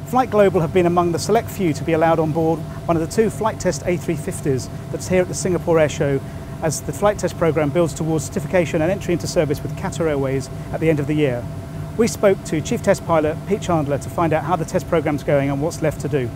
Flightglobal have been among the select few to be allowed on board one of the two flight test A350s that's here at the Singapore Airshow as the flight test programme builds towards certification and entry into service with Qatar Airways at the end of the year. We spoke to Chief Test Pilot Pete Chandler to find out how the test programme's going and what's left to do.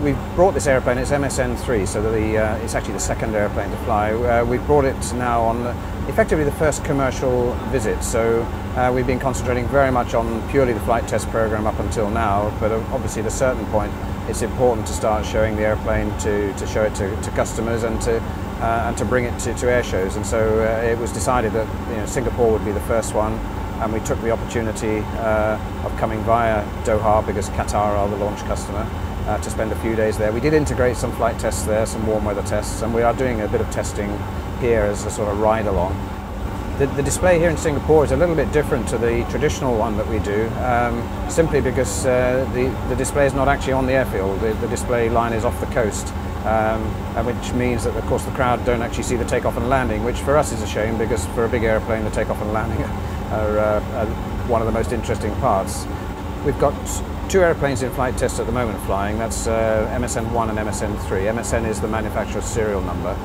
We've brought this airplane, it's MSN3, so that it's actually the second airplane to fly. We've brought it now on effectively the first commercial visit, so we've been concentrating very much on purely the flight test program up until now, but obviously at a certain point it's important to start showing the airplane, to show it to customers and to bring it to air shows. And so it was decided that Singapore would be the first one, and we took the opportunity of coming via Doha because Qatar are the launch customer. To spend a few days there. We did integrate some flight tests there, some warm weather tests, and we are doing a bit of testing here as a sort of ride along. The display here in Singapore is a little bit different to the traditional one that we do, simply because the display is not actually on the airfield. The display line is off the coast, and which means that of course the crowd don't actually see the takeoff and landing, which for us is a shame because for a big airplane the takeoff and landing are one of the most interesting parts. We've got two airplanes in flight test at the moment flying. That's MSN1 and MSN3. MSN is the manufacturer's serial number.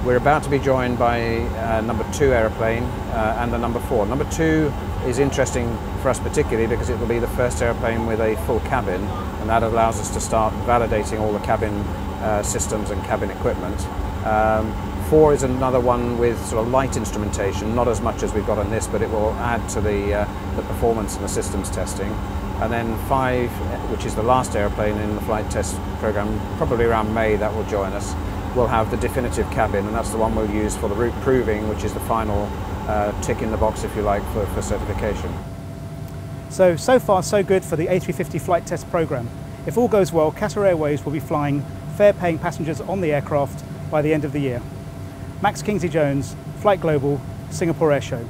We're about to be joined by number 2 airplane and the number 4. Number 2 is interesting for us particularly because it will be the first airplane with a full cabin, and that allows us to start validating all the cabin systems and cabin equipment. 4 is another one with sort of light instrumentation, not as much as we've got on this, but it will add to the performance and the systems testing. And then 5, which is the last airplane in the flight test program, probably around May that will join us, will have the definitive cabin, and that's the one we'll use for the route proving, which is the final tick in the box, if you like, for certification. So far so good for the A350 flight test program. If all goes well, Qatar Airways will be flying fare-paying passengers on the aircraft by the end of the year. Max Kingsley Jones, Flightglobal, Singapore Airshow.